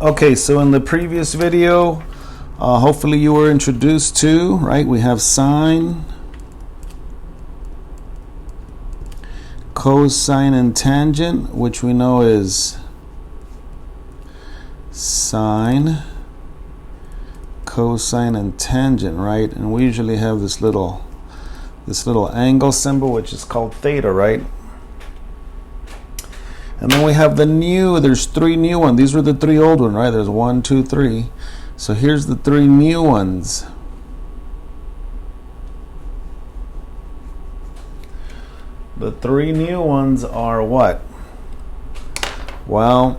Okay, so in the previous video, hopefully you were introduced to, right? We have sine, cosine, and tangent, which we know is sine, cosine, and tangent, right? And we usually have this little angle symbol, which is called theta, right? And then we have there's three new ones. These were the three old ones, right? There's 1, 2, 3. So here's the three new ones. The three new ones are what? Well,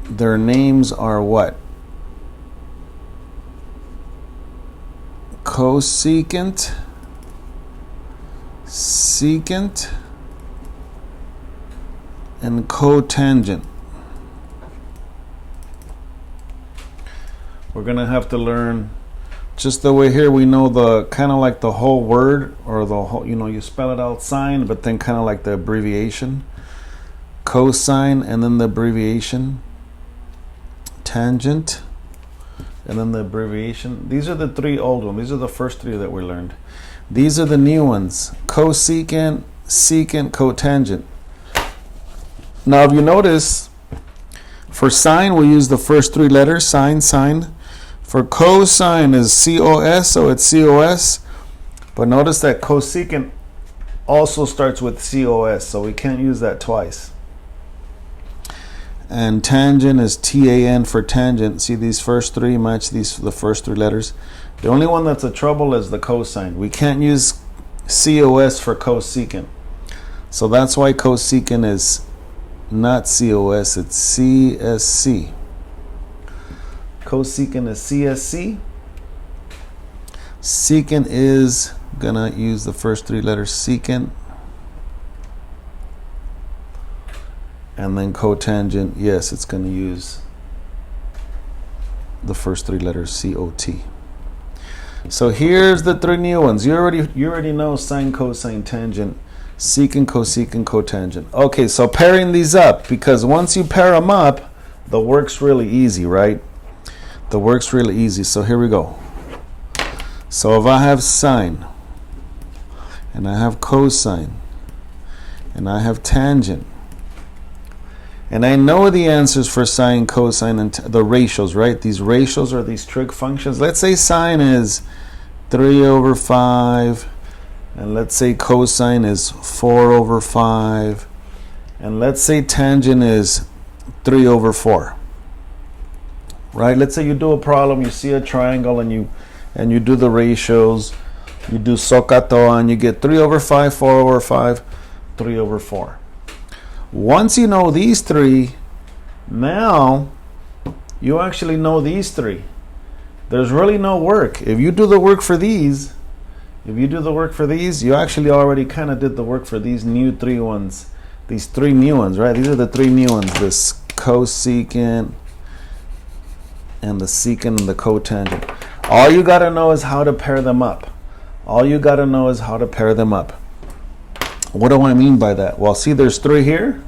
their names are what? Cosecant, secant, and cotangent. We're gonna have to learn just the way here we know the kind of like the whole word, or the whole, you spell it out sine, but then kind of like the abbreviation cosine, and then the abbreviation tangent, and then the abbreviation. These are the three old ones. These are the first three that we learned. These are the new ones: cosecant, secant, cotangent. Now, if you notice, for sine we use the first three letters: sine. For cosine is COS, so it's COS. But notice that cosecant also starts with COS, so we can't use that twice. And tangent is TAN for tangent. See, these first three match the first three letters. The only one that's a trouble is the cosine. We can't use COS for cosecant. So that's why cosecant is not COS, it's CSC. Cosecant is CSC. Secant is gonna use the first three letters secant. And then cotangent, yes, it's going to use the first three letters COT. So here's the three new ones. You already know sine, cosine, tangent, secant, cosecant, cotangent. Okay, so pairing these up, because once you pair them up, the work's really easy, right? The work's really easy. So here we go. So if I have sine, and I have cosine, and I have tangent, and I know the answers for sine, cosine, and the ratios, right? These ratios are these trig functions. Let's say sine is 3 over 5. And let's say cosine is 4 over 5. And let's say tangent is 3 over 4. Right? Let's say you do a problem, you see a triangle, and you do the ratios. You do COT, and you get 3 over 5, 4 over 5, 3 over 4. Once you know these three, now you actually know these three. There's really no work. If you do the work for these, you actually already kind of did the work for these new three ones. These three new ones, right? These are the three new ones: this cosecant, and the secant, and the cotangent. All you got to know is how to pair them up. What do I mean by that? Well, see, there's three here,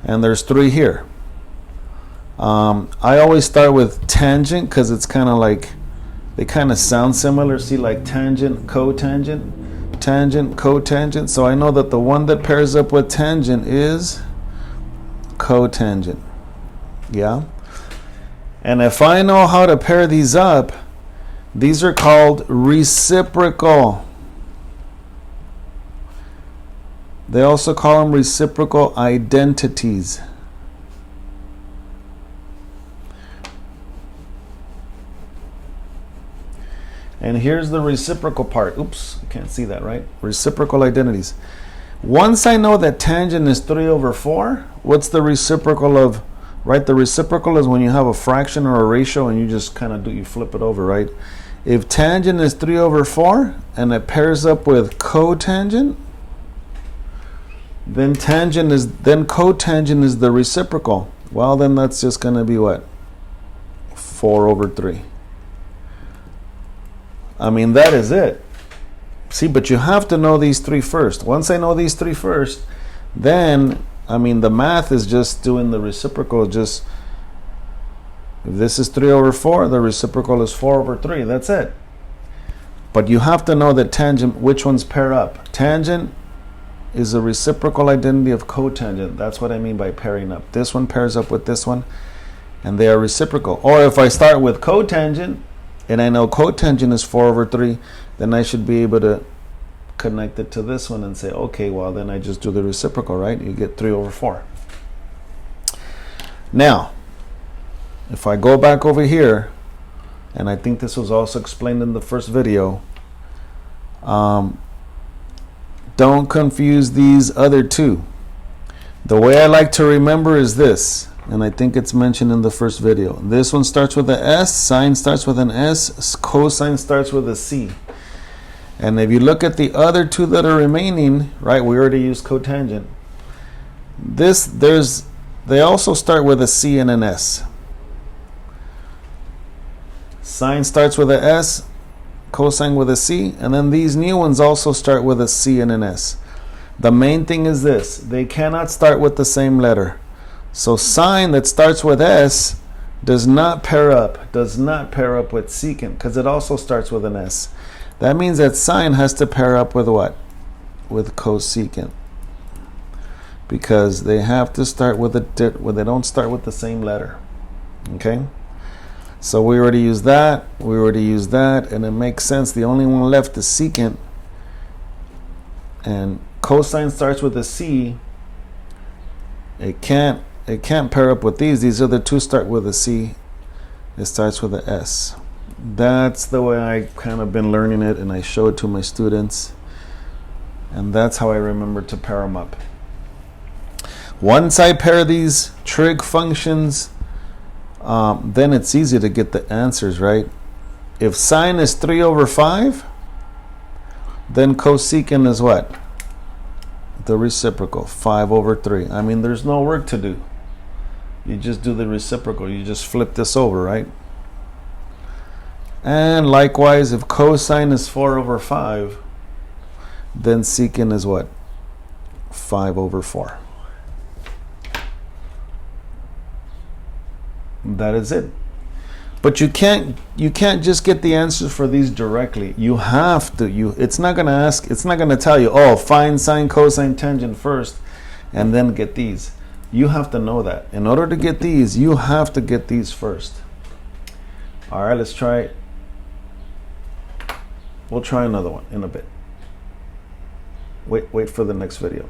and there's three here. I always start with tangent because it's kind of like, they kind of sound similar. See, like tangent, cotangent, tangent, cotangent. So I know that the one that pairs up with tangent is cotangent. Yeah? And if I know how to pair these up, these are called reciprocal. They also call them reciprocal identities. And here's the reciprocal part. Oops, I can't see that, right? Reciprocal identities. Once I know that tangent is 3 over 4, what's the reciprocal of, right? The reciprocal is when you have a fraction or a ratio and you just kind of you flip it over, right? If tangent is 3 over 4 and it pairs up with cotangent, then cotangent is the reciprocal. Well, then that's just going to be what? 4 over 3. I mean, that is it. See, but you have to know these three first. Once I know these three first, then I mean, the math is just doing the reciprocal. Just if this is 3 over 4, the reciprocal is 4 over 3. That's it. But you have to know that tangent, which ones pair up. Tangent is a reciprocal identity of cotangent. That's what I mean by pairing up. This one pairs up with this one, and they are reciprocal. Or if I start with cotangent, and I know cotangent is 4 over 3, then I should be able to connect it to this one and say, okay, well, then I just do the reciprocal, right? You get 3 over 4. Now, if I go back over here, and I think this was also explained in the first video, don't confuse these other two. The way I like to remember is this, and I think it's mentioned in the first video. This one starts with an S, sine starts with an S, cosine starts with a C. And if you look at the other two that are remaining, right, we already used cotangent. They also start with a C and an S. Sine starts with an S, cosine with a C, and then these new ones also start with a C and an S. The main thing is this: they cannot start with the same letter. So sine that starts with S does not pair up with secant, because it also starts with an S. That means that sine has to pair up with what? With cosecant, because they have to start with they don't start with the same letter. Okay? So we already used that, and it makes sense. The only one left is secant, and cosine starts with a C. It can't pair up with these. These other two start with a C. It starts with a S. That's the way I kind of been learning it, and I show it to my students, and that's how I remember to pair them up. Once I pair these trig functions, then it's easy to get the answers, right? If sine is 3 over 5, then cosecant is what? The reciprocal, 5 over 3. I mean, there's no work to do. You just do the reciprocal. You just flip this over, right? And likewise, if cosine is 4 over 5, then secant is what? 5 over 4. That is it. But you can't just get the answers for these directly. You have to. It's not gonna tell you, oh, find sine, cosine, tangent first, and then get these. You have to know that. In order to get these, you have to get these first. All right, let's try it. We'll try another one in a bit. Wait for the next video.